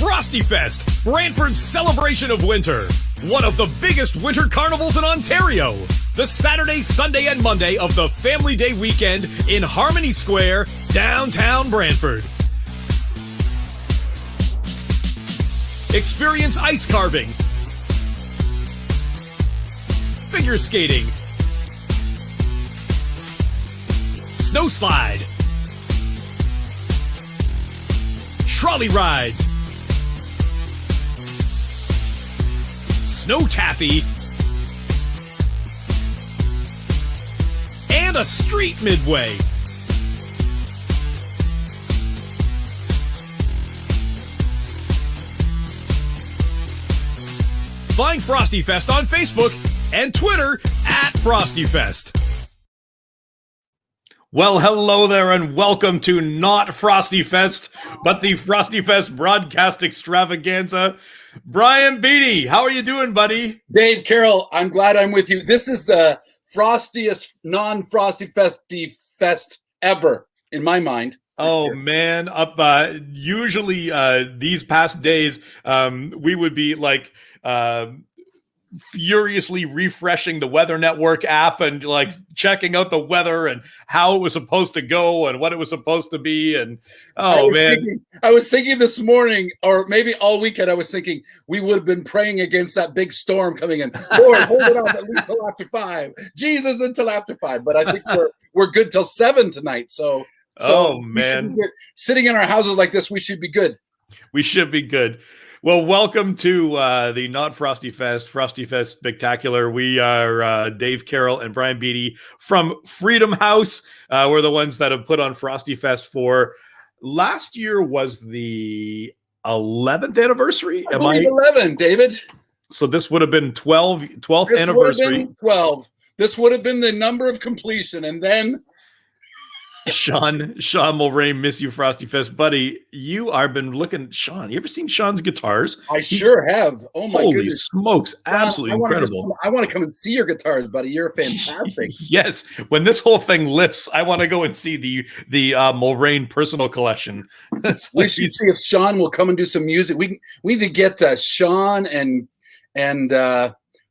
Frosty Fest, Brantford's celebration of winter. One of the biggest winter carnivals in Ontario. The Saturday, Sunday, and Monday of the Family Day weekend in Harmony Square, downtown Brantford. Experience ice carving, figure skating, snow slide, trolley rides, snow taffy, and a street midway. Find Frosty Fest on Facebook and Twitter at Frosty Fest. Well, hello there and welcome to not Frosty Fest, but the Frosty Fest broadcast extravaganza. Brian Beattie, how are you doing, buddy? Dave Carroll, I'm glad I'm with you. This is the frostiest non-Frosty Fest ever, in my mind. Oh, sure. Man, usually these past days, we would be like furiously refreshing the Weather Network app and like checking out the weather and how it was supposed to go and what it was supposed to be. And I was thinking this morning, or maybe all weekend, I was thinking we would have been praying against that big storm coming in. Lord, hold it on at least until after 5. Jesus, until after 5. But I think we're good till 7 tonight. So man, sitting in our houses like this, we should be good. We should be good. Well, welcome to the Not Frosty Fest Spectacular. We are Dave Carroll and Brian Beattie from Freedom House. We're the ones that have put on Frosty Fest for last year was the 11th anniversary. I believe 11, David. So this would have been 12th this anniversary. Would have been 12. This would have been the number of completion, and then. Sean Mulray, miss you, Frosty Fest, buddy. You are been looking, Sean. You ever seen Sean's guitars? I sure have. Oh my holy goodness. Absolutely incredible. I want to come and see your guitars, buddy. You're fantastic. Yes, when this whole thing lifts, I want to go and see the Mulrain personal collection. We should see if Sean will come and do some music. We need to get Sean and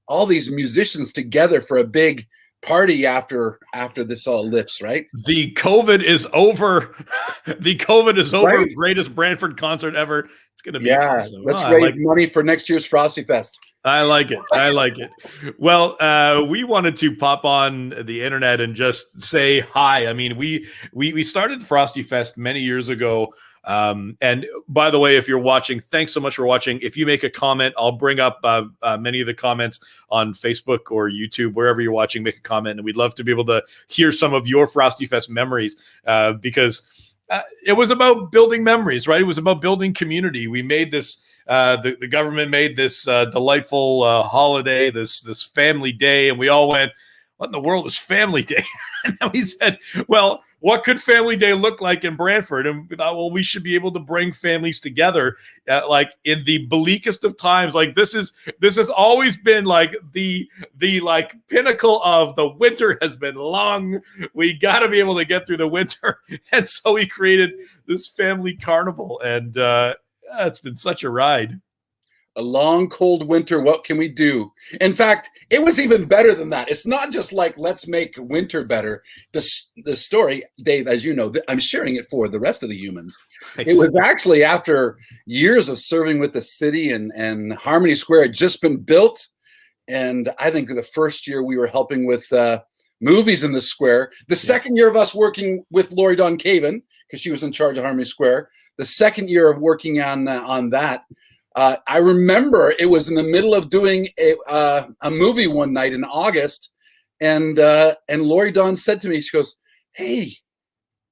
all these musicians together for a big party after this all lifts, right? The COVID is over. Right? Greatest Brantford concert ever. It's gonna be awesome. Let's raise money for next year's Frosty Fest. I like it. Well, we wanted to pop on the internet and just say hi. I mean, we started Frosty Fest many years ago. And by the way, if you're watching, thanks so much for watching. If you make a comment, I'll bring up many of the comments on Facebook or YouTube, wherever you're watching, make a comment. And we'd love to be able to hear some of your Frosty Fest memories because it was about building memories, right? It was about building community. We made this, the government made this delightful holiday, this family day, and we all went, what in the world is Family Day? And then we said, well, what could Family Day look like in Brantford? And we thought, well, we should be able to bring families together, like in the bleakest of times. Like this has always been like the like pinnacle of the winter has been long. We got to be able to get through the winter, and so we created this family carnival, and it's been such a ride. A long, cold winter, what can we do? In fact, it was even better than that. It's not just like, let's make winter better. The story, Dave, as you know, I'm sharing it for the rest of the humans. Nice. It was actually after years of serving with the city and Harmony Square had just been built. And I think the first year we were helping with movies in the square. The second year of us working with Lori Dawn Caven, because she was in charge of Harmony Square. The second year of working on that, I remember it was in the middle of doing a movie one night in August, and Lori Dawn said to me, she goes, "Hey,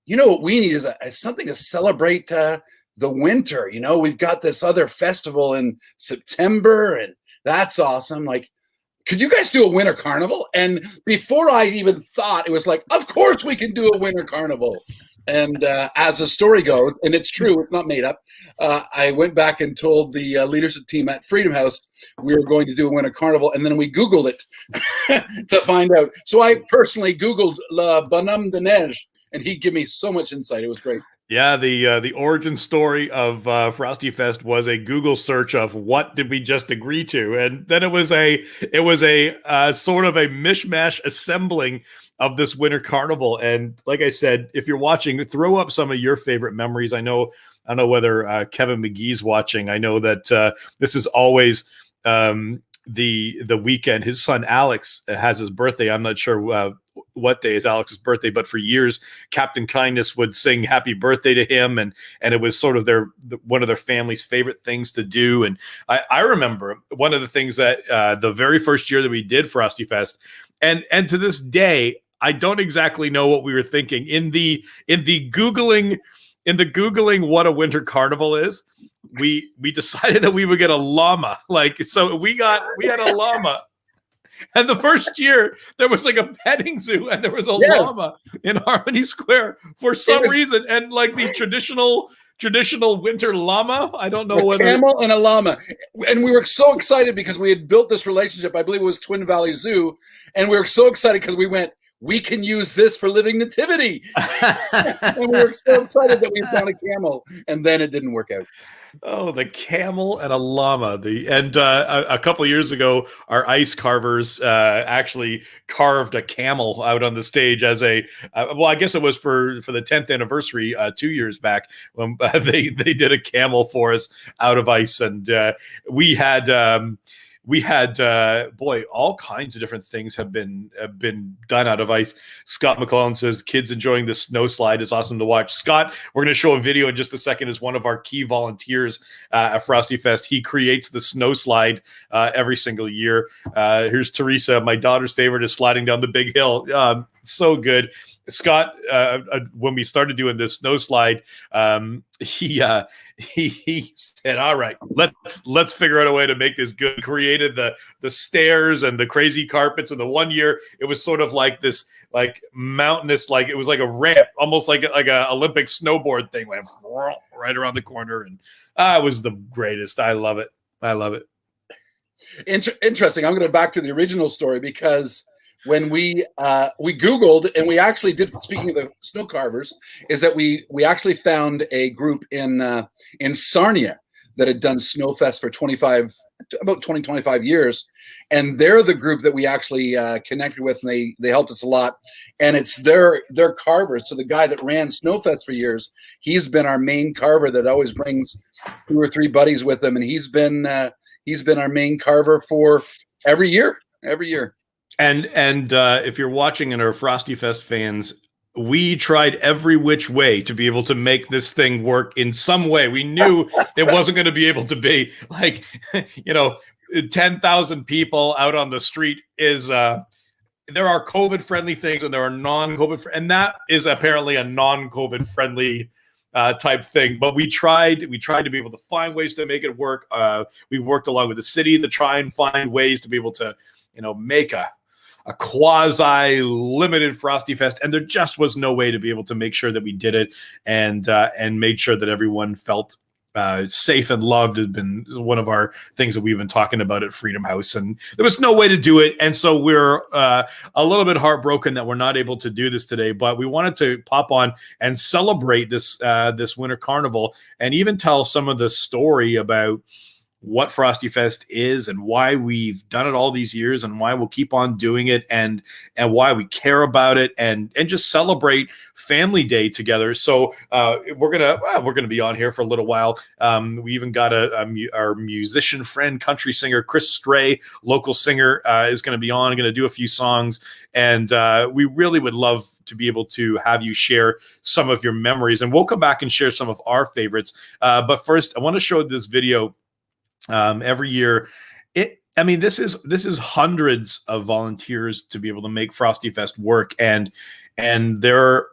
you know what we need is something to celebrate the winter. You know, we've got this other festival in September, and that's awesome. Like, could you guys do a winter carnival?" And before I even thought, it was like, of course we can do a winter carnival. And as the story goes, and it's true, it's not made up, I went back and told the leadership team at Freedom House we were going to do a winter carnival, and then we Googled it to find out. So I personally Googled Bonhomme de Neige, and he gave me so much insight. It was great. Yeah, the origin story of Frosty Fest was a Google search of what did we just agree to, and then it was a sort of a mishmash assembling of this winter carnival. And like I said, if you're watching, throw up some of your favorite memories. I don't know whether Kevin McGee's watching. I know that this is always the weekend. His son Alex has his birthday. I'm not sure what day is Alex's birthday, but for years Captain Kindness would sing happy birthday to him, and it was sort of one of their family's favorite things to do. And I remember one of the things that the very first year that we did Frosty Fest, and to this day I don't exactly know what we were thinking in the googling what a winter carnival is. We decided that we would get a llama. So we had a llama. And the first year there was like a petting zoo and there was a llama in Harmony Square for some reason. And like the traditional winter llama. I don't know whether camel and a llama. And we were so excited because we had built this relationship. I believe it was Twin Valley Zoo. And we were so excited because we can use this for living nativity. And we were so excited that we found a camel, and then it didn't work out. Oh, the camel and a llama. A couple of years ago, our ice carvers actually carved a camel out on the stage as a well, I guess it was for the 10th anniversary 2 years back when they did a camel for us out of ice, and we had boy, all kinds of different things have been done out of ice. Scott McClellan says kids enjoying the snow slide is awesome to watch. Scott, we're going to show a video in just a second, is one of our key volunteers at Frosty Fest. He creates the snow slide every single year. Here's Teresa. My daughter's favorite is sliding down the big hill. So good. Scott, when we started doing this snow slide, he said, "All right, let's figure out a way to make this good." Created the stairs and the crazy carpets. And the one year, it was sort of like this, like mountainous, like it was like a ramp, almost like a Olympic snowboard thing, went right around the corner, and it was the greatest. I love it. I love it. Interesting. I'm going to back to the original story because when we Googled, and we actually did, speaking of the snow carvers, is that we actually found a group in Sarnia that had done Snowfest for 25 years, and they're the group that we actually connected with, and they helped us a lot. And it's their carvers. So the guy that ran Snowfest for years, he's been our main carver that always brings 2 or 3 buddies with him, and he's been our main carver for every year. And if you're watching and are Frosty Fest fans, we tried every which way to be able to make this thing work in some way. We knew it wasn't going to be able to be like, 10,000 people out on the street is there are COVID friendly things and there are non-COVID, and that is apparently a non-COVID friendly type thing. But we tried to be able to find ways to make it work. We worked along with the city to try and find ways to be able to, make a quasi limited Frosty Fest, and there just was no way to be able to make sure that we did it and made sure that everyone felt safe and loved. Has been one of our things that we've been talking about at Freedom House, and there was no way to do it. And so we're a little bit heartbroken that we're not able to do this today, but we wanted to pop on and celebrate this winter carnival, and even tell some of the story about what Frosty Fest is and why we've done it all these years and why we'll keep on doing it, and why we care about it, and just celebrate Family Day together. So we're gonna be on here for a little while. We even got our musician friend, country singer Chris Strei, local singer, is going to be on, going to do a few songs, and we really would love to be able to have you share some of your memories, and we'll come back and share some of our favorites. But first, I want to show this video. Every year, this is hundreds of volunteers to be able to make Frosty Fest work, and they're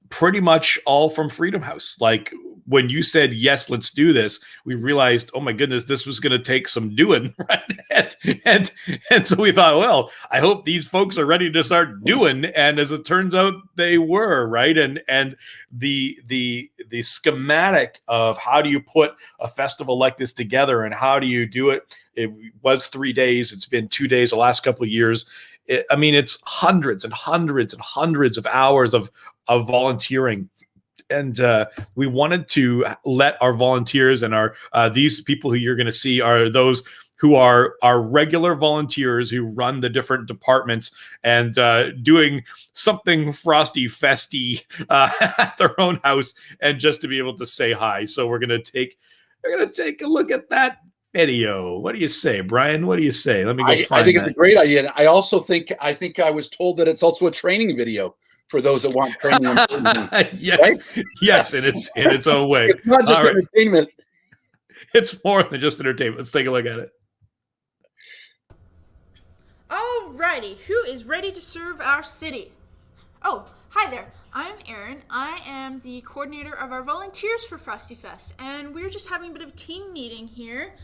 pretty much all from Freedom House. Like, when you said, yes, let's do this, we realized, oh my goodness, this was going to take some doing, right? And so we thought, well, I hope these folks are ready to start doing. And as it turns out, they were, right? And the schematic of how do you put a festival like this together and how do you do it? It was 3 days. It's been 2 days the last couple of years. It's hundreds and hundreds and hundreds of hours of volunteering. we wanted to let our volunteers and our these people who you're going to see are those who are our regular volunteers who run the different departments and doing something Frosty Festy at their own house, and just to be able to say hi. So we're gonna take a look at that video. What do you say, Brian? What do you say? Let me go find I think that. it's a great idea. And I also think I was told that it's also a training video for those that want training. Yes, right? yes, in its own way. It's not just entertainment. It's more than just entertainment. Let's take a look at it. Alrighty, who is ready to serve our city? Oh, hi there. I'm Erin. I am the coordinator of our volunteers for Frosty Fest, and we're just having a bit of a team meeting here.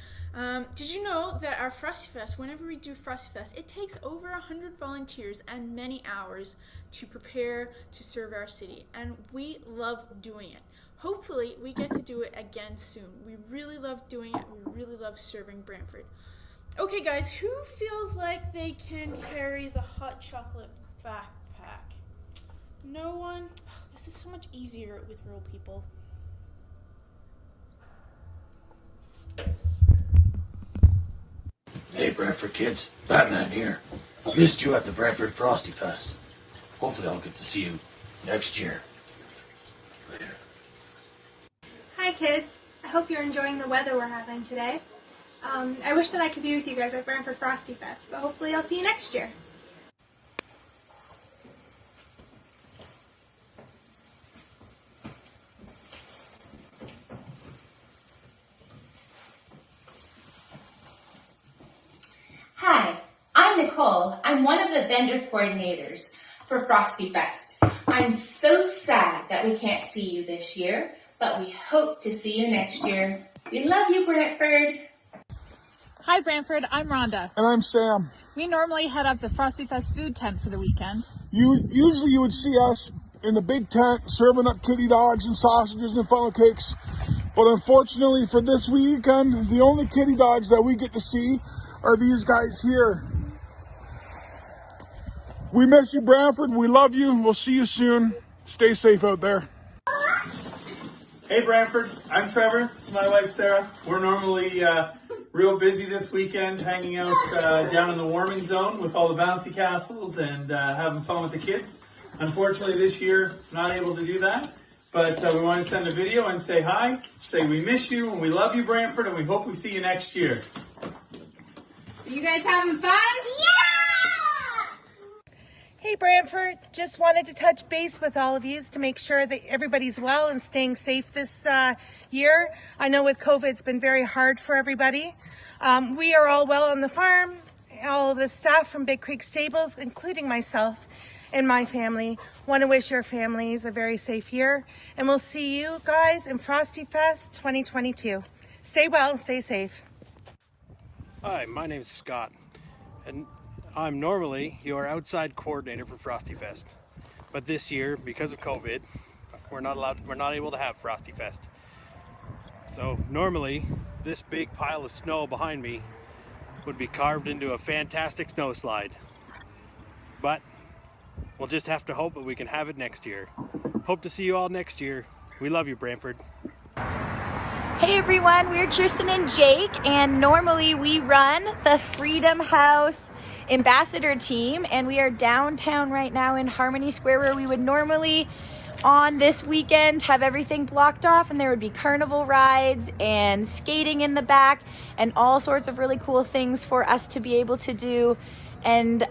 Did you know that our Frosty Fest, whenever we do Frosty Fest, it takes over 100 volunteers and many hours to prepare to serve our city, and we love doing it. Hopefully, we get to do it again soon. We really love doing it. We really love serving Brantford. Okay, guys, who feels like they can carry the hot chocolate backpack? No one? Oh, this is so much easier with real people. Hey, Brantford kids, Batman here. Missed you at the Brantford Frosty Fest. Hopefully I'll get to see you next year. Later. Hi kids, I hope you're enjoying the weather we're having today. I wish that I could be with you guys at Brantford Frosty Fest, but hopefully I'll see you next year. Hi, I'm Nicole. I'm one of the vendor coordinators for Frosty Fest. I'm so sad that we can't see you this year, but we hope to see you next year. We love you, Brantford. Hi Brantford, I'm Rhonda. And I'm Sam. We normally head up the Frosty Fest food tent for the weekend. Usually you would see us in the big tent serving up kitty dogs and sausages and funnel cakes. But unfortunately for this weekend, the only kitty dogs that we get to see are these guys here. We miss you, Brantford. We love you. We'll see you soon. Stay safe out there. Hey Brantford, I'm Trevor. This is my wife Sarah. We're normally real busy this weekend, hanging out down in the warming zone with all the bouncy castles and having fun with the kids. Unfortunately this year, not able to do that, but we want to send a video and say hi, say we miss you and we love you, Brantford, and we hope we see you next year. You guys having fun? Hey Brantford, just wanted to touch base with all of you to make sure that everybody's well and staying safe this year. I know with COVID it's been very hard for everybody. We are all well on the farm. All of the staff from Big Creek Stables, including myself and my family, want to wish your families a very safe year. And we'll see you guys in Frosty Fest 2022. Stay well and stay safe. Hi, my name is Scott, and I'm normally your outside coordinator for Frosty Fest. But this year, because of COVID, we're not able to have Frosty Fest. So normally, this big pile of snow behind me would be carved into a fantastic snow slide. But we'll just have to hope that we can have it next year. Hope to see you all next year. We love you, Brantford. Hey everyone, we're Kirsten and Jake, and normally we run the Freedom House ambassador team, and we are downtown right now in Harmony Square, where we would normally on this weekend have everything blocked off, and there would be carnival rides and skating in the back and all sorts of really cool things for us to be able to do. And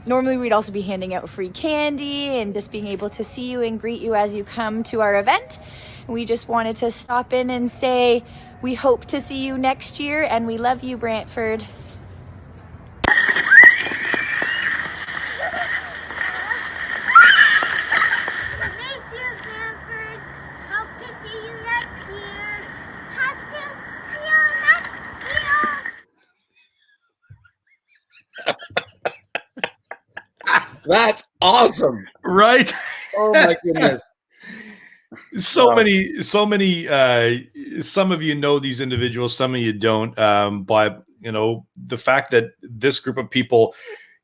normally we'd also be handing out free candy and just being able to see you and greet you as you come to our event. We just wanted to stop in and say we hope to see you next year, and we love you, Brantford. That's awesome. Right? Oh my goodness. So many, some of you know these individuals, some of you don't. But you know, the fact that this group of people,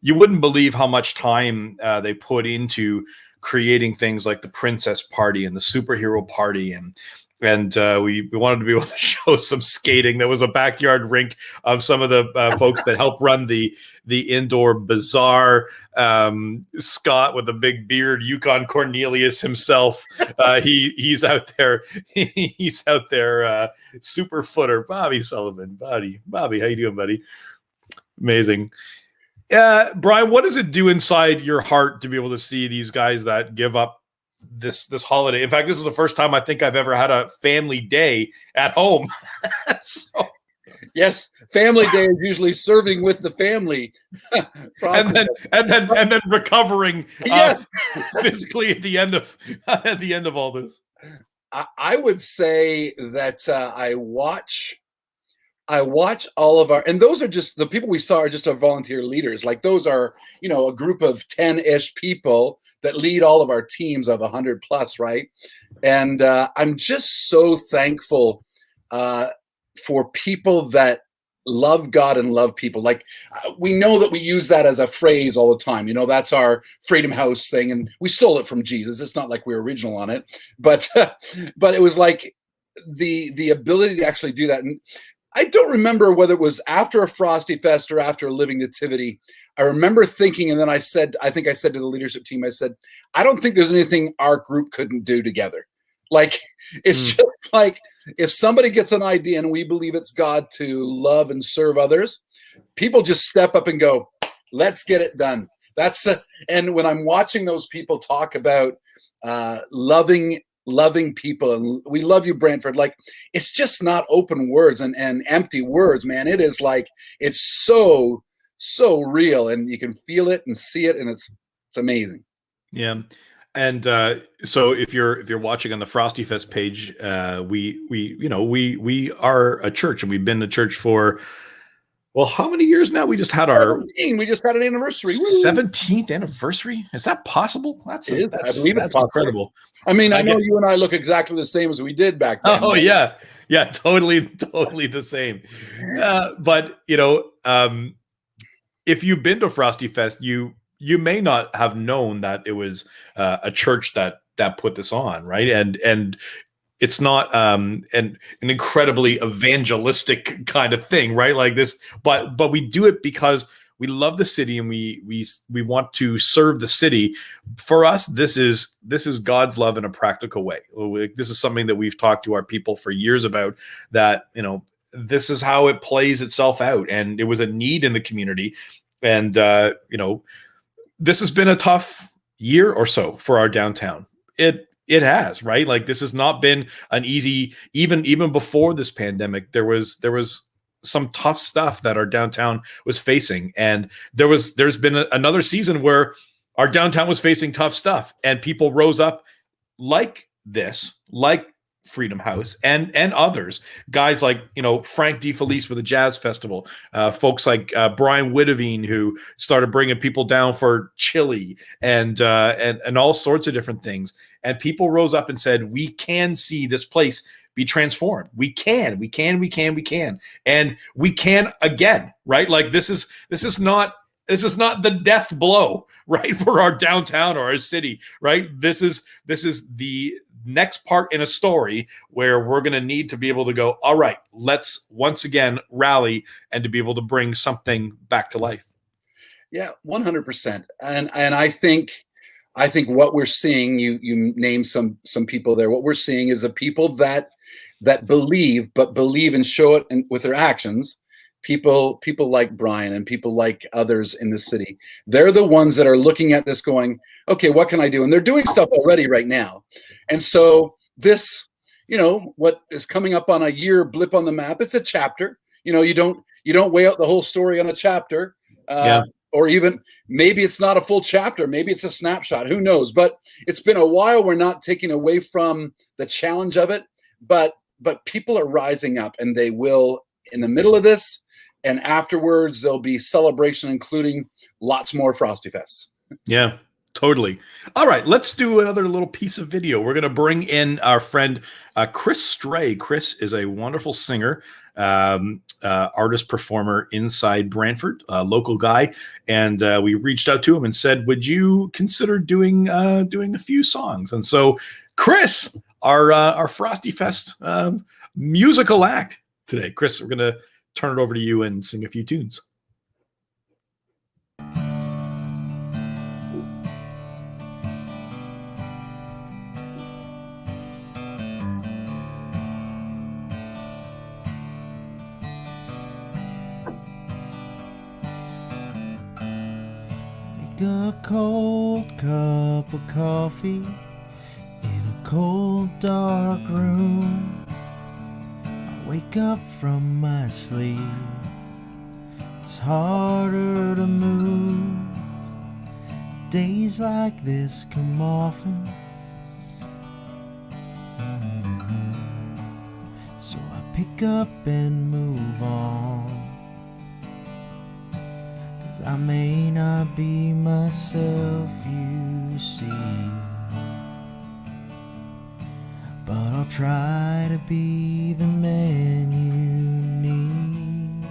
you wouldn't believe how much time they put into creating things like the princess party and the superhero party, and we wanted to be able to show some skating. There was a backyard rink of some of the folks that help run the indoor bazaar. Scott with a big beard, Yukon Cornelius himself. He's out there. He's out there. Super footer, Bobby Sullivan. Bobby, how you doing, buddy? Amazing. Brian, what does it do inside your heart to be able to see these guys that give up this holiday? In fact, this is the first time I think I've ever had a family day at home. So, yes, family day is usually serving with the family, and then recovering physically at the end of all this. I would say that I watch all of our, and those are just the people we saw are just our volunteer leaders. Like those are, a group of 10-ish people that lead all of our teams of 100 plus, right? And I'm just so thankful for people that love God and love people. Like we know that we use that as a phrase all the time. That's our Freedom House thing, and we stole it from Jesus. It's not like we're original on it, but it was like the ability to actually do that. And I don't remember whether it was after a Frosty Fest or after a Living Nativity. I remember thinking, and then I think I said to the leadership team, I said, I don't think there's anything our group couldn't do together. Like, it's just like, if somebody gets an idea and we believe it's God to love and serve others, people just step up and go, let's get it done. And when I'm watching those people talk about loving people, and we love you, Brantford, like it's just not open words and empty words, man. It is like, it's so real, and you can feel it and see it, and it's amazing. Yeah. And so if you're watching on the Frosty Fest page, we are a church, and we've been a church for, well, how many years now? We just had our 17. We just had an anniversary. 17th anniversty. Is that possible? That's incredible. I mean, I know you and I look exactly the same as we did back then. Oh, yeah. Yeah, totally the same. But, if you've been to Frosty Fest, you may not have known that it was a church that put this on, right? And it's not an incredibly evangelistic kind of thing, right? Like this, but we do it because we love the city, and we want to serve the city. For us, this is God's love in a practical way. This is something that we've talked to our people for years about, that, this is how it plays itself out. And it was a need in the community. And, this has been a tough year or so for our downtown. It has, right? Like, this has not been an easy, even before this pandemic, there was some tough stuff that our downtown was facing. And there's been another season where our downtown was facing tough stuff, and people rose up like this, like Freedom House and others, guys like, Frank DeFelice with the Jazz Festival, folks like Brian Witteveen, who started bringing people down for chili and all sorts of different things. And people rose up and said, we can see this place be transformed. We can, and we can again, right? Like this is not the death blow, right, for our downtown or our city, right? This is the next part in a story where we're going to need to be able to go, all right, let's once again rally, and to be able to bring something back to life. Yeah, 100%. And I think what we're seeing, you name some people there. What we're seeing is a people that believe and show it with their actions. People like Brian and people like others in the city. They're the ones that are looking at this going, okay, what can I do? And they're doing stuff already right now. And so this, what is coming up on a year blip on the map, it's a chapter. You don't weigh out the whole story on a chapter. Or even maybe it's not a full chapter. Maybe it's a snapshot. Who knows? But it's been a while. We're not taking away from the challenge of it, but people are rising up, and they will in the middle of this. And afterwards, there'll be celebration, including lots more Frosty Fests. Yeah, totally. All right, let's do another little piece of video. We're going to bring in our friend Chris Strei. Chris is a wonderful singer. artist performer inside Brantford, a local guy, and we reached out to him and said, "Would you consider doing a few songs?" And so, Chris, our Frosty Fest musical act today. Chris, we're gonna turn it over to you and sing a few tunes. A cold cup of coffee in a cold dark room. I wake up from my sleep, it's harder to move. Days like this come often, so I pick up and move on. I may not be myself, you see, but I'll try to be the man you need.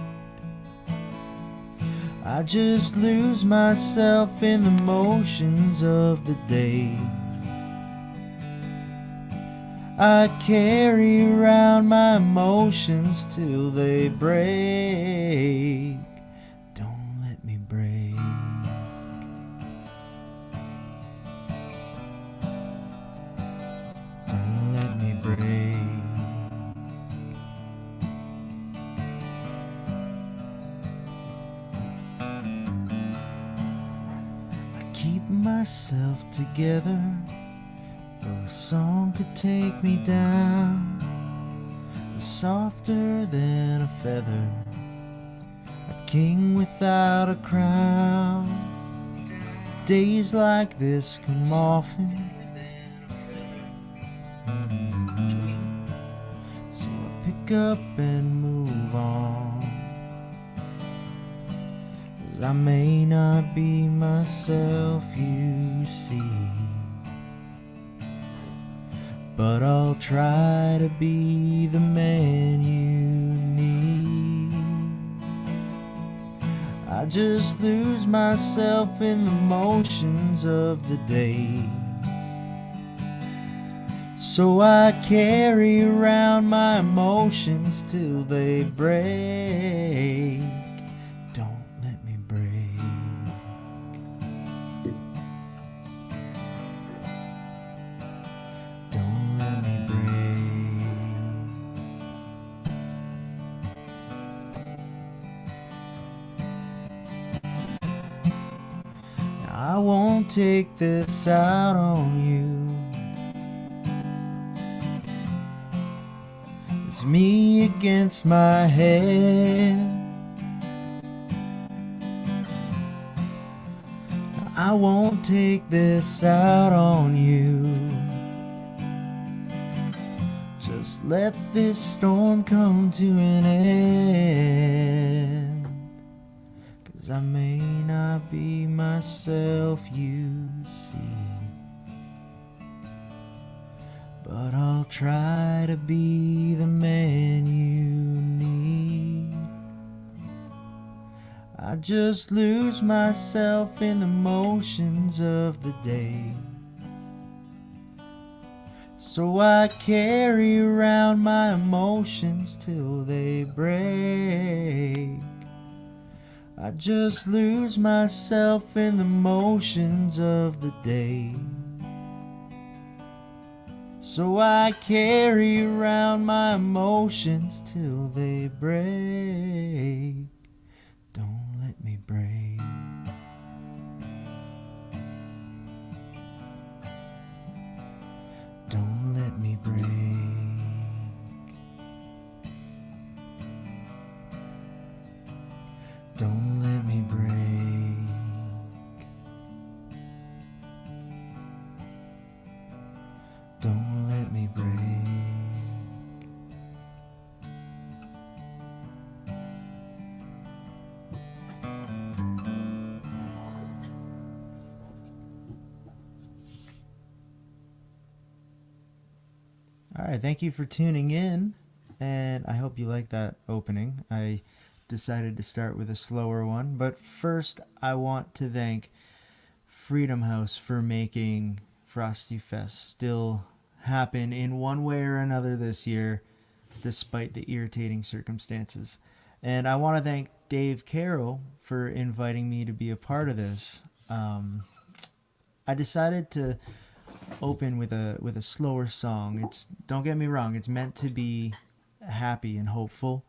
I just lose myself in the motions of the day. I carry around my emotions till they break. Myself together, or a song could take me down. I'm softer than a feather, a king without a crown. Days like this come often, so I pick up and move on. I may not be myself, you see, but I'll try to be the man you need. I just lose myself in the motions of the day, so I carry around my emotions till they break. I won't take this out on you. It's me against my head. I won't take this out on you. Just let this storm come to an end. 'Cause I may not be myself, you see, but I'll try to be the man you need. I just lose myself in the motions of the day, so I carry around my emotions till they break. I just lose myself in the motions of the day, so I carry around my emotions till they break. Don't let me break. Don't let me break. Don't let me break. Don't let me break. All right, thank you for tuning in. and I hope you like that opening. I decided to start with a slower one, but first I want to thank Freedom House for making Frosty Fest still happen in one way or another this year, despite the irritating circumstances. And I want to thank Dave Carroll for inviting me to be a part of this. I decided to open with a slower song. Don't get me wrong, it's meant to be happy and hopeful.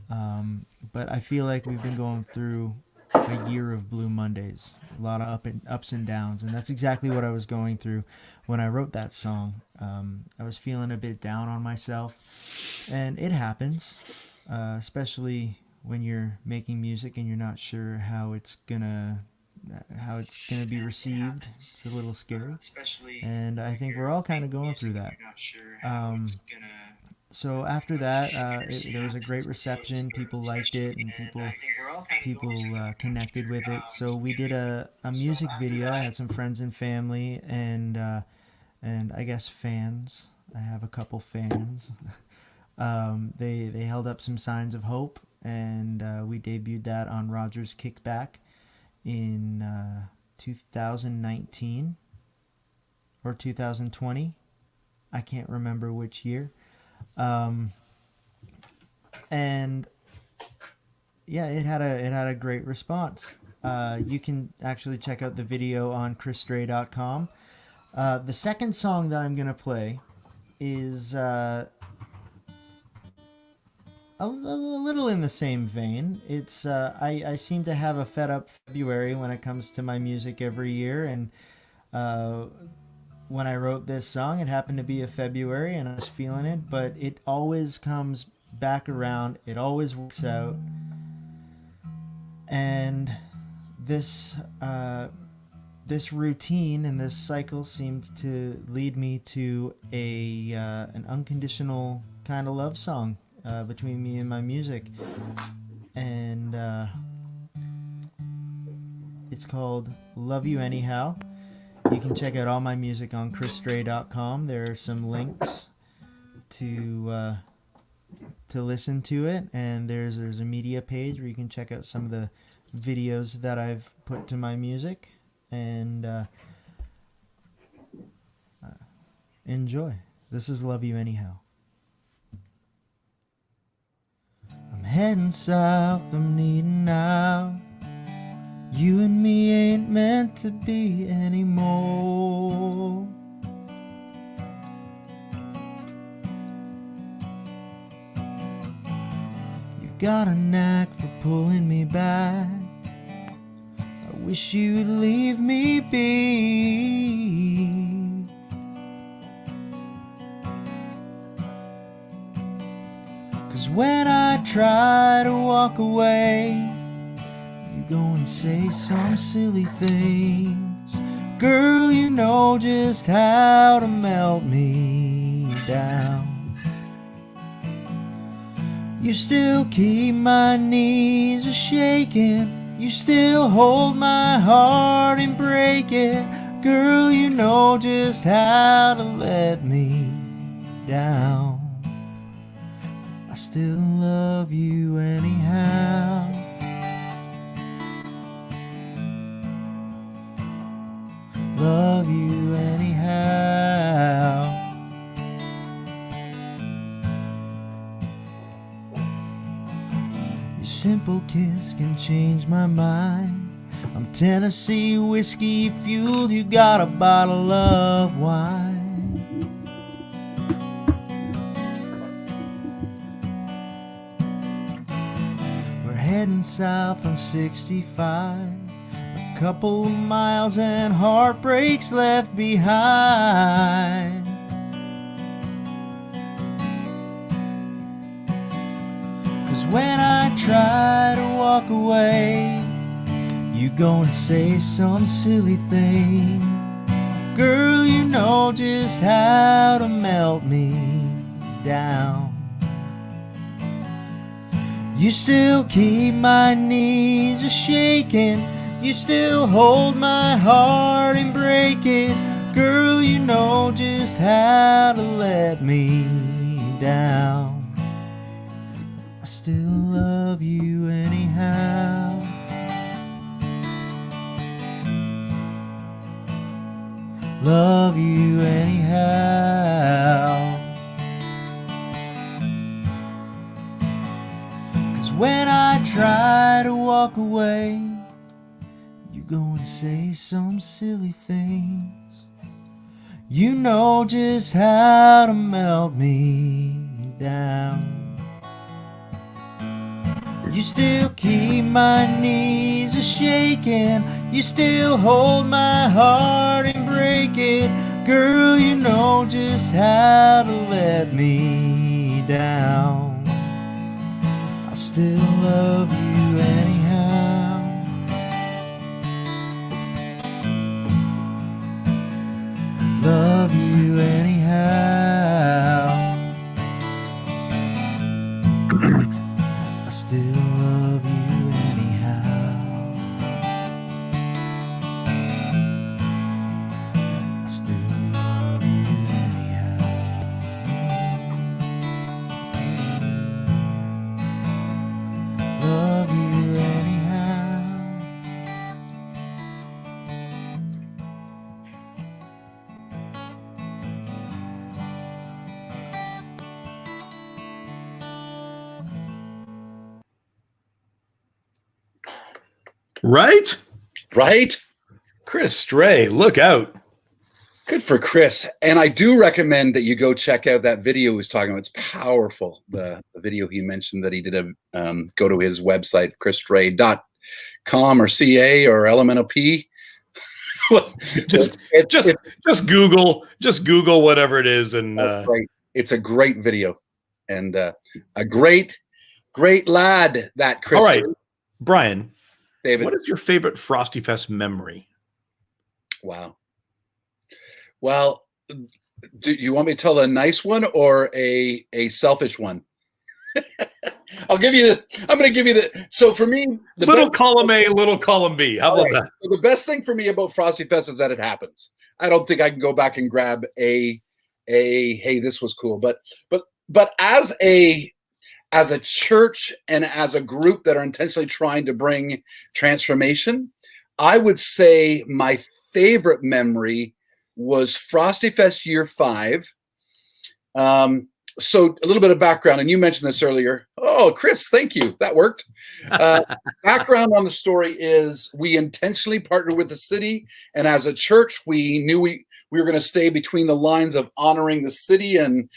But I feel like we've been going through a year of Blue Mondays, a lot of ups and downs, and that's exactly what I was going through when I wrote that song. I was feeling a bit down on myself, and it happens, especially when you're making music and you're not sure how it's gonna be received. It's a little scary, and I think we're all kind of going through that. So after that, there was a great reception. People liked it, and people connected with it. So we did a music video. I had some friends and family, and I guess fans. I have a couple fans. They held up some signs of hope, and we debuted that on Rogers Kickback in 2019 or 2020. I can't remember which year. And yeah, it had a great response. You can actually check out the video on chrisstrei.com. The second song that I'm gonna play is a little in the same vein. It's I seem to have a fed up February when it comes to my music every year, and when I wrote this song, it happened to be a February, and I was feeling it, but it always comes back around. It always works out. And this routine and this cycle seemed to lead me to an unconditional kind of love song between me and my music. And it's called Love You Anyhow. You can check out all my music on chrisstrei.com. There are some links to listen to it, and there's a media page where you can check out some of the videos that I've put to my music, and enjoy. This is Love You Anyhow. I'm heading south, I'm needing out. You and me ain't meant to be anymore. You've got a knack for pulling me back. I wish you'd leave me be. 'Cause when I try to walk away, go and say some silly things. Girl, you know just how to melt me down. You still keep my knees a-shaking. You still hold my heart and break it. Girl, you know just how to let me down. I still love you anyhow. Love you anyhow. Your simple kiss can change my mind. I'm Tennessee whiskey fueled. You got a bottle of wine. We're heading south on 65. Couple miles and heartbreaks left behind. 'Cause when I try to walk away, you go and say some silly thing. Girl, you know just how to melt me down. You still keep my knees a-shaking. You still hold my heart and break it. Girl, you know just how to let me down. still love you anyhow. Love you anyhow. 'Cause when I try to walk away, you go and say some silly things. You know just how to melt me down. You still keep my knees a-shaking. You still hold my heart and break it. Girl, you know just how to let me down. I still love you anyhow. Love you anyhow. I still love you anyhow. I still love you anyhow. Love you anyhow. Right? Right? Chris Strei, look out. Good for Chris. And I do recommend that you go check out that video he was talking about. It's powerful. The video he mentioned that he did go to his website, chrisstrei.com or CA or LMNOP. just Google whatever it is. And it's a great video and a great lad, that Chris. All right, Brian, David, what is your favorite Frosty Fest memory? Wow. Well, do you want me to tell a nice one or a selfish one? I'm going to give you so for me, little column A, little column B. How about that? So the best thing for me about Frosty Fest is that it happens. I don't think I can go back and grab hey, this was cool. But as a church and as a group that are intentionally trying to bring transformation, I would say my favorite memory was Frosty Fest year 5. So a little bit of background, and you mentioned this earlier. Oh, Chris, thank you. That worked. Background on the story is we intentionally partnered with the city, and as a church, we knew we were going to stay between the lines of honoring the city, and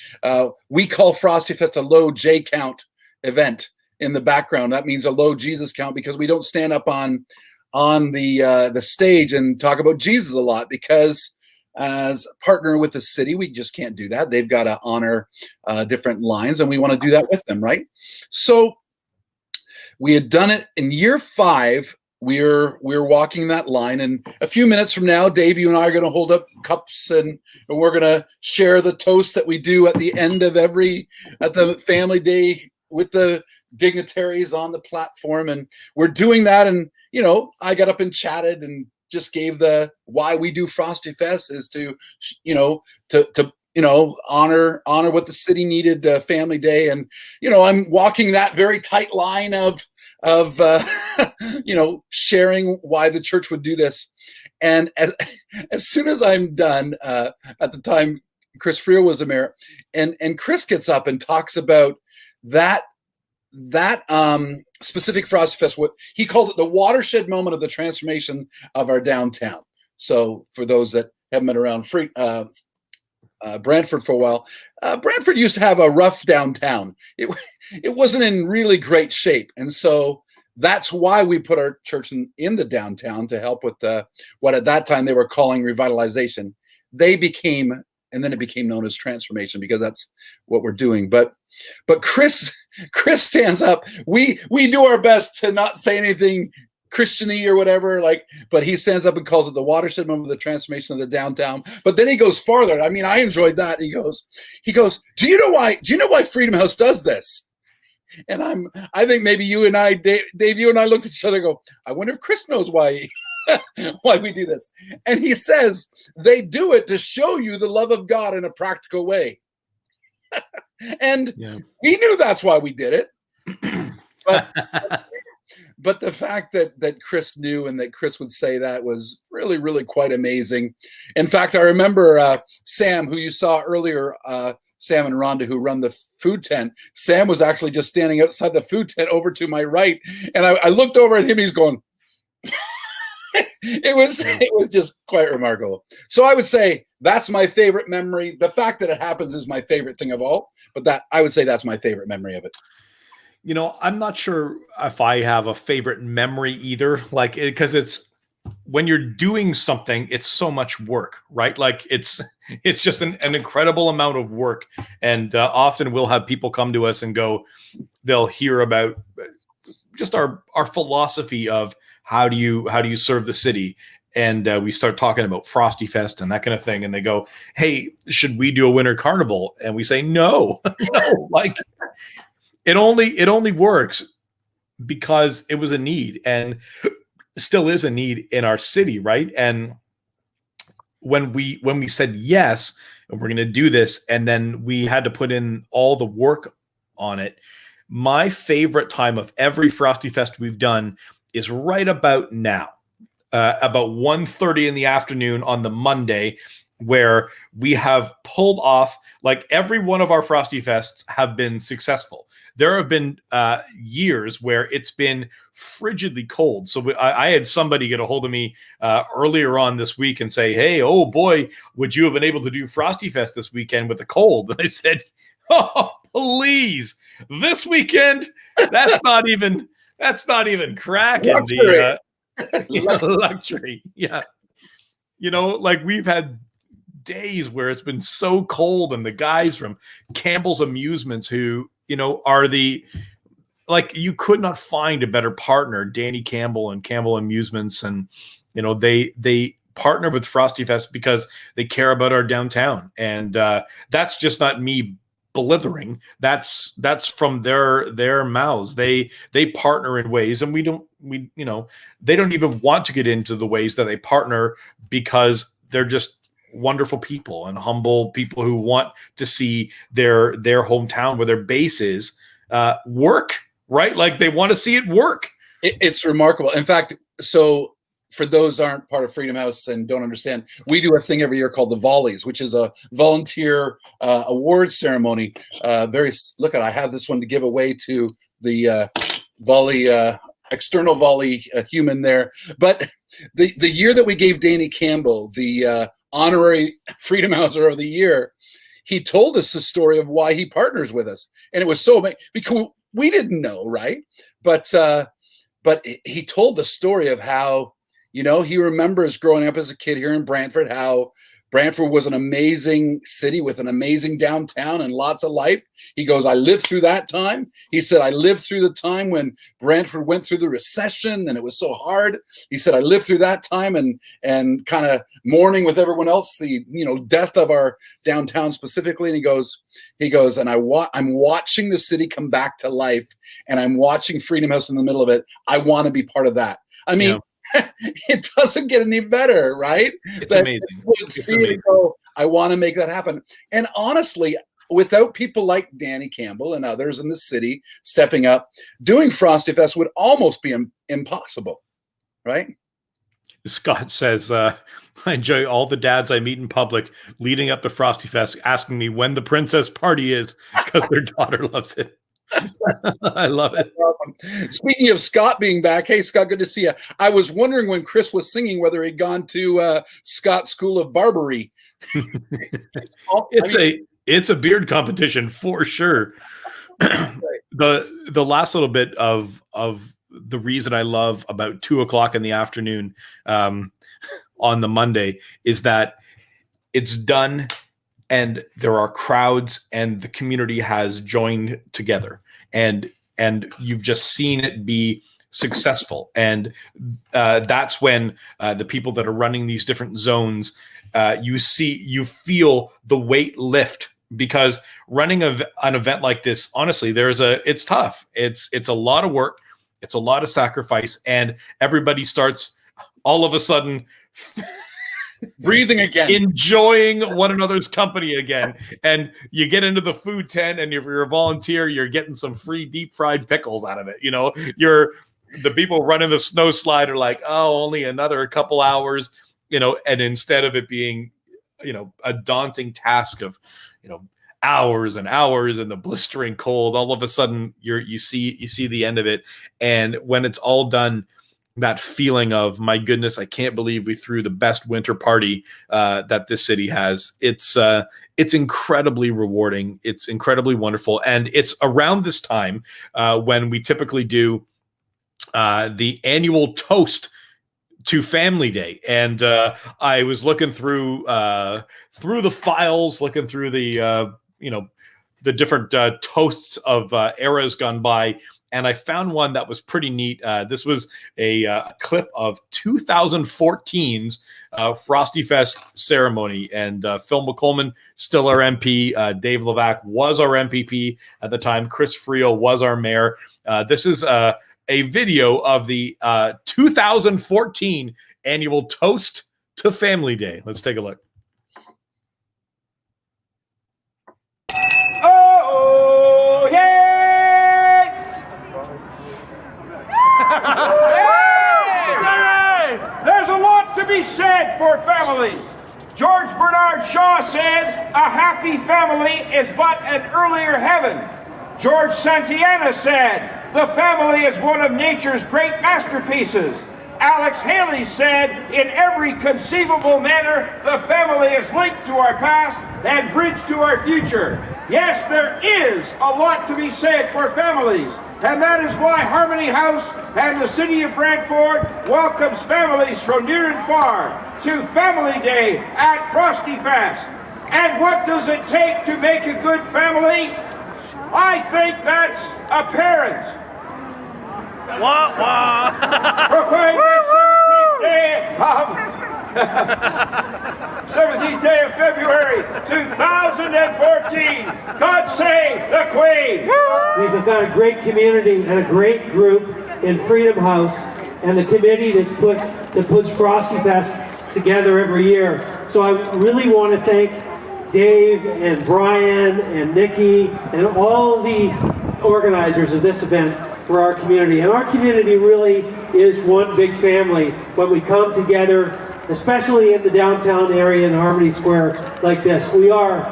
we call Frosty Fest a low J count event in the background. That means a low Jesus count because we don't stand up on the stage and talk about Jesus a lot, because as a partner with the city, we just can't do that. They've got to honor different lines, and we want to do that with them, right? So we had done it in year 5. We're walking that line, and a few minutes from now, Dave, you and I are going to hold up cups, and we're going to share the toast that we do at the end of at the Family Day with the dignitaries on the platform, and we're doing that. And I got up and chatted and just gave the why we do Frosty Fest is to honor what the city needed, Family Day. And I'm walking that very tight line of sharing why the church would do this. And as soon as I'm done, at the time Chris Friel was a mayor, and Chris gets up and talks about that specific Frosty Fest, what he called it the watershed moment of the transformation of our downtown. So for those that haven't been around Brantford for a while, Brantford used to have a rough downtown. It wasn't in really great shape. And so that's why we put our church in the downtown to help with what at that time they were calling revitalization. And then it became known as transformation, because that's what we're doing. But Chris stands up. We do our best to not say anything Christian-y or whatever, but he stands up and calls it the watershed moment of the transformation of the downtown. But then he goes farther. I mean, I enjoyed that. He goes, do you know why Freedom House does this? And I think maybe you and I, Dave, you and I looked at each other and go, I wonder if Chris knows why we do this. And he says they do it to show you the love of God in a practical way. And we knew that's why we did it. But the fact that Chris knew and that Chris would say that was really, really quite amazing. In fact, I remember Sam, who you saw earlier, Sam and Rhonda, who run the food tent. Sam was actually just standing outside the food tent over to my right, and I looked over at him. He's going. It was just quite remarkable. So I would say that's my favorite memory. The fact that it happens is my favorite thing of all. But that I would say that's my favorite memory of it. You know, I'm not sure if I have a favorite memory either, like, because it's when you're doing something, it's so much work, right? Like it's just an incredible amount of work. And often we'll have people come to us and go, they'll hear about just our philosophy of how do you serve the city. And we start talking about Frosty Fest and that kind of thing. And they go, hey, should we do a winter carnival? And we say, no, no, like, It only works because it was a need and still is a need in our city, right? And when we said yes, and we're going to do this, and then we had to put in all the work on it. My favorite time of every Frosty Fest we've done is right about now, about 1:30 in the afternoon on the Monday, where we have pulled off, like, every one of our Frosty Fests have been successful. There have been years where it's been frigidly cold. So I had somebody get a hold of me earlier on this week and say, hey, oh boy, would you have been able to do Frosty Fest this weekend with the cold? And I said, oh, please, this weekend, that's not even cracking Luxury. the luxury. Yeah. You know, like, we've had days where it's been so cold, and the guys from Campbell's Amusements, who, you know, are you could not find a better partner, Danny Campbell and Campbell Amusements. And, you know, they partner with Frosty Fest because they care about our downtown. And that's just not me blithering. That's from their mouths. They partner in ways, and they don't even want to get into the ways that they partner, because they're just wonderful people and humble people who want to see their hometown, where their base is, work, right? Like, they want to see it work. It's remarkable. In fact, so for those aren't part of Freedom House and don't understand, we do a thing every year called the Volleys, which is a volunteer award ceremony. Look, I have this one to give away to the volley external volley human there. But the year that we gave Danny Campbell the honorary Freedom Houser of the Year, he told us the story of why he partners with us. And it was so amazing, because we didn't know, right? But he told the story of how, you know, he remembers growing up as a kid here in Brantford, how Brantford was an amazing city with an amazing downtown and lots of life. He goes, I lived through that time. He said, I lived through the time when Brantford went through the recession and it was so hard. He said, I lived through that time and kind of mourning with everyone else, the, you know, death of our downtown specifically. And he goes, and I'm watching the city come back to life, and I'm watching Freedom House in the middle of it. I want to be part of that. I mean, it doesn't get any better, right? It's amazing. It's amazing. Go, I want to make that happen. And honestly, without people like Danny Campbell and others in the city stepping up, doing Frosty Fest would almost be impossible, right? Scott says, I enjoy all the dads I meet in public leading up to Frosty Fest asking me when the princess party is, because their daughter loves it. I love it. Speaking of Scott being back, hey Scott, good to see you. I was wondering when Chris was singing whether he'd gone to Scott's School of Barbery. It's a beard competition for sure. The last little bit of the reason I love about 2:00 in the afternoon on the Monday is that it's done, and there are crowds, and the community has joined together, and you've just seen it be successful. And that's when the people that are running these different zones, you feel the weight lift, because running an event like this, honestly, it's tough. It's a lot of work. It's a lot of sacrifice, and everybody starts all of a sudden breathing again, enjoying one another's company again. And you get into the food tent, and if you're a volunteer, you're getting some free deep fried pickles out of it. You know, the people running the snow slide are like, oh, only another couple hours, you know, and instead of it being, you know, a daunting task of, you know, hours and hours in the blistering cold, all of a sudden you see the end of it. And when it's all done, that feeling of, my goodness, I can't believe we threw the best winter party that this city has. It's incredibly rewarding. It's incredibly wonderful. And it's around this time when we typically do the annual toast to Family Day. And I was looking through the files, looking through the the different toasts of eras gone by, and I found one that was pretty neat. This was a clip of 2014's Frosty Fest ceremony, and Phil McCollman, still our MP. Dave Levac was our MPP at the time. Chris Strei was our mayor. This is a video of the 2014 annual Toast to Family Day. Let's take a look. Oh, yeah! Hey! There's a lot to be said for families. George Bernard Shaw said, a happy family is but an earlier heaven. George Santayana said, the family is one of nature's great masterpieces. Alex Haley said, in every conceivable manner, the family is linked to our past and bridged to our future. Yes, there is a lot to be said for families, and that is why Harmony House and the city of Brantford welcomes families from near and far to Family Day at Frosty Fest. And what does it take to make a good family? I think that's a parent. Wah, wah. Proclaim the 17th day of February 2014. God save the Queen. We've got a great community and a great group in Freedom House, and the committee that puts Frosty Fest together every year. So I really want to thank Dave and Brian and Nikki and all the organizers of this event for our community. And our community really is one big family when we come together, especially in the downtown area in Harmony Square like this. We are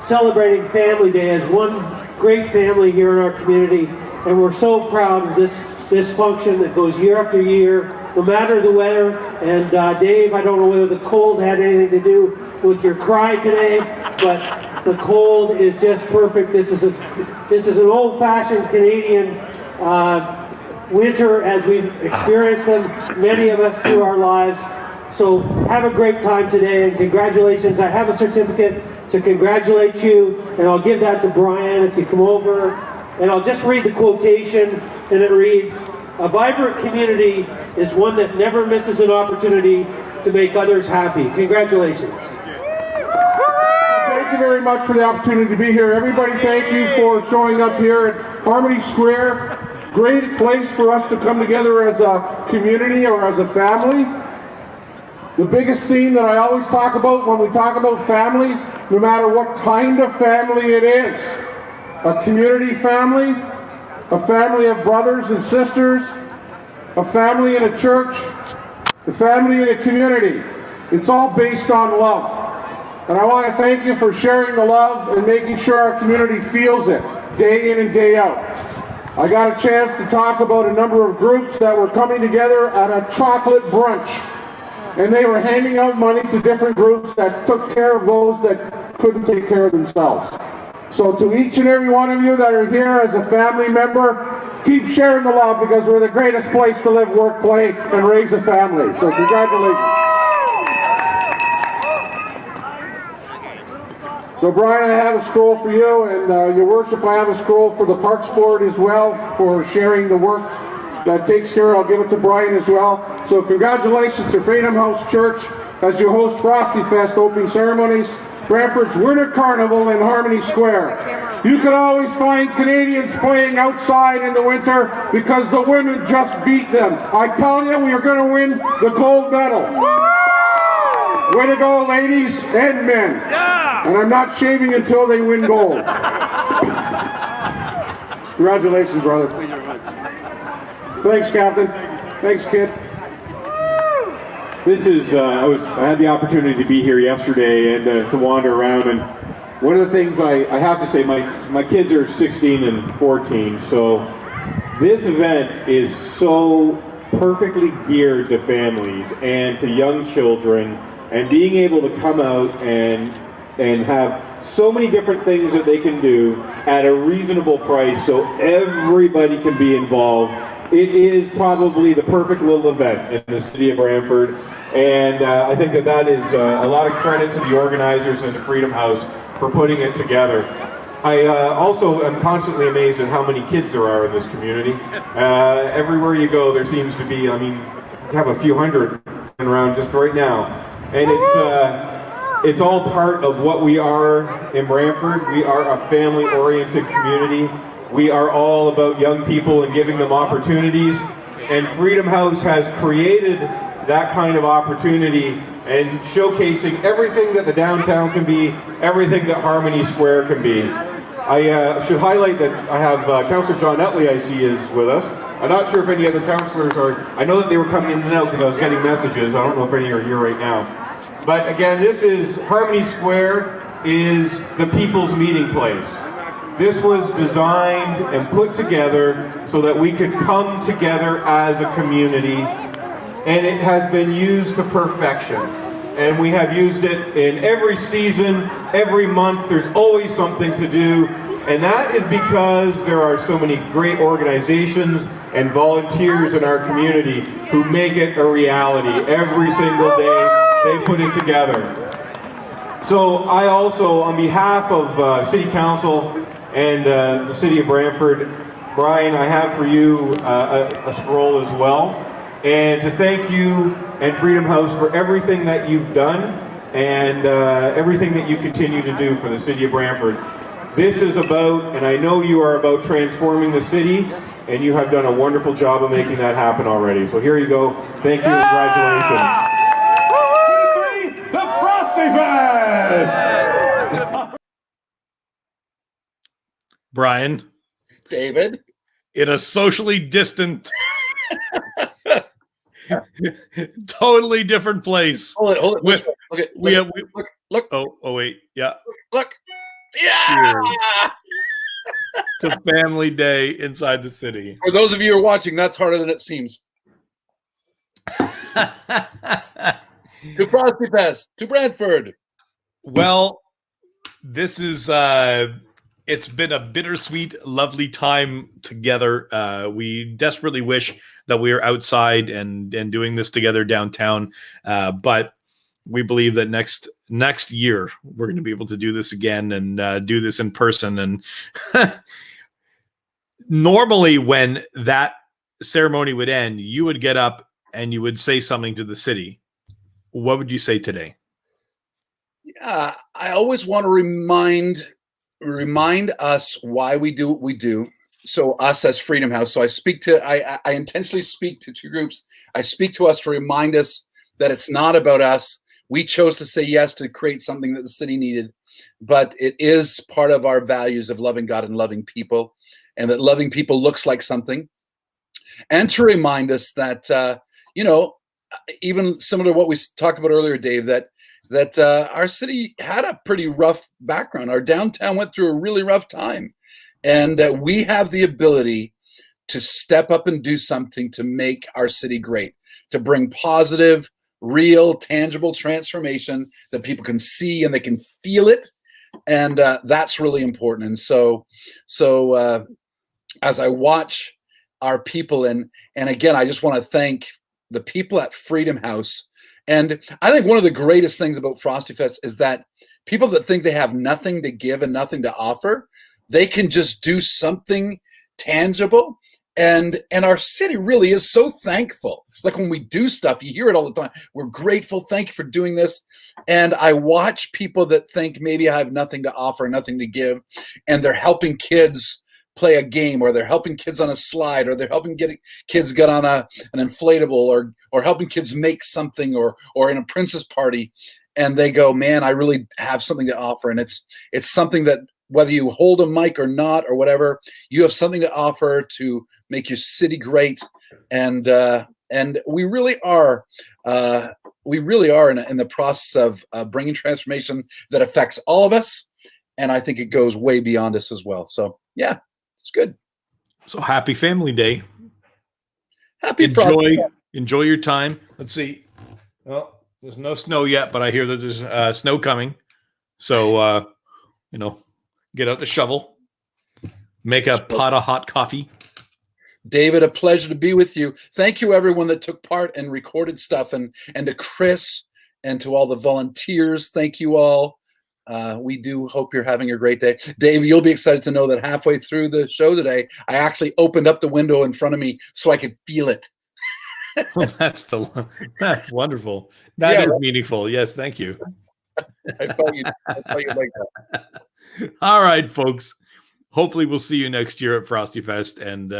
celebrating Family Day as one great family here in our community, and we're so proud of this function that goes year after year, no matter the weather. And Dave, I don't know whether the cold had anything to do with your cry today, but the cold is just perfect. This is an old-fashioned Canadian winter as we've experienced them, many of us, through our lives. So have a great time today, and congratulations. I have a certificate to congratulate you, and I'll give that to Brian if you come over. And I'll just read the quotation, and it reads, "A vibrant community is one that never misses an opportunity to make others happy." Congratulations. Thank you very much for the opportunity to be here. Everybody, thank you for showing up here at Harmony Square. Great place for us to come together as a community or as a family. The biggest theme that I always talk about when we talk about family, no matter what kind of family it is, a community family, a family of brothers and sisters, a family in a church, a family in a community, it's all based on love. And I want to thank you for sharing the love and making sure our community feels it day in and day out. I got a chance to talk about a number of groups that were coming together at a chocolate brunch. And they were handing out money to different groups that took care of those that couldn't take care of themselves. So to each and every one of you that are here as a family member, keep sharing the love, because we're the greatest place to live, work, play, and raise a family. So congratulations. So Brian, I have a scroll for you, and your worship, I have a scroll for the Parks Board as well for sharing the work that takes care. I'll give it to Brian as well. So congratulations to Freedom House Church as you host Frosty Fest opening ceremonies, Brantford's Winter Carnival in Harmony Square. You can always find Canadians playing outside in the winter because the women just beat them. I tell you, we are going to win the gold medal. Way to go, ladies and men. Yeah. And I'm not shaving until they win gold. Congratulations, brother. Thanks, Captain. Thanks, kid. This is, I had the opportunity to be here yesterday and to wander around, and one of the things I have to say, my kids are 16 and 14, so this event is so perfectly geared to families and to young children, and being able to come out and have so many different things that they can do at a reasonable price so everybody can be involved. It is probably the perfect little event in the city of Brantford, and I think that is a lot of credit to the organizers and the Freedom House for putting it together. I also am constantly amazed at how many kids there are in this community. Everywhere you go, there seems to be, I mean, you have a few hundred around just right now, and it's all part of what we are in Brantford. We are a family-oriented community. We are all about young people and giving them opportunities, and Freedom House has created that kind of opportunity and showcasing everything that the downtown can be, everything that Harmony Square can be. I should highlight that I have Councillor John Utley, I see, is with us. I'm not sure if any other councillors are, I know that they were coming in and out because I was getting messages. I don't know if any are here right now. But again, this is, Harmony Square is the people's meeting place. This was designed and put together so that we could come together as a community, and it has been used to perfection. And we have used it in every season, every month. There's always something to do, and that is because there are so many great organizations and volunteers in our community who make it a reality. Every single day they put it together. So I also, on behalf of City Council and the City of Brantford, Brian, I have for you a scroll as well. And to thank you and Freedom House for everything that you've done and everything that you continue to do for the City of Brantford. This is about, and I know you are about transforming the city, and you have done a wonderful job of making that happen already. So here you go. Thank you and congratulations. The Frosty Fest! Brian. David. In a socially distant, totally different place. Hold it. With, look. Oh, wait. Yeah. Look. Yeah! To Family Day inside the city. For those of you who are watching, that's harder than it seems. To Frosty Fest, to Brantford. Well, this is it's been a bittersweet, lovely time together. We desperately wish that we were outside and doing this together downtown, but we believe that next year we're going to be able to do this again and do this in person. And normally, when that ceremony would end, you would get up and you would say something to the city. What would you say today? Yeah, I always want to remind us why we do what we do. So us as Freedom House. So I intentionally speak to two groups. I speak to us to remind us that it's not about us. We chose to say yes to create something that the city needed, but it is part of our values of loving God and loving people, and that loving people looks like something. And to remind us that, even similar to what we talked about earlier, Dave, that our city had a pretty rough background. Our downtown went through a really rough time, and that we have the ability to step up and do something to make our city great, to bring positive, real, tangible transformation that people can see and they can feel it, and that's really important. And so as I watch our people, and again, I just want to thank the people at Freedom House. And I think one of the greatest things about Frosty Fest is that people that think they have nothing to give and nothing to offer, they can just do something tangible. And our city really is so thankful. Like when we do stuff, you hear it all the time. We're grateful. Thank you for doing this. And I watch people that think maybe I have nothing to offer, nothing to give, and they're helping kids play a game, or they're helping kids on a slide, or they're helping kids get on an inflatable, or helping kids make something, or in a princess party. and they go, man, I really have something to offer. And it's something that whether you hold a mic or not or whatever, you have something to offer to make your city great. And we really are in the process of bringing transformation that affects all of us. And I think it goes way beyond us as well. So yeah, it's good. So happy Family Day. Happy enjoy your time. Let's see. Well, there's no snow yet, but I hear that there's snow coming. So, get out the shovel, make a pot of hot coffee. David, a pleasure to be with you. Thank you, everyone that took part and recorded stuff, and to Chris and to all the volunteers. Thank you all. We do hope you're having a great day. Dave, you'll be excited to know that halfway through the show today, I actually opened up the window in front of me so I could feel it. Well, that's wonderful. That is meaningful. Yes, thank you. I thought you'd like that. All right, folks. Hopefully we'll see you next year at Frosty Fest, and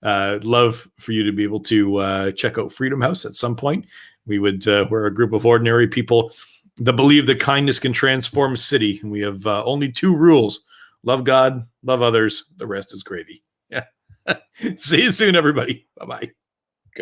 love for you to be able to check out Freedom House at some point. We're a group of ordinary people that believe that kindness can transform a city. And we have only 2 rules: love God, love others. The rest is gravy. Yeah. See you soon, everybody. Bye-bye.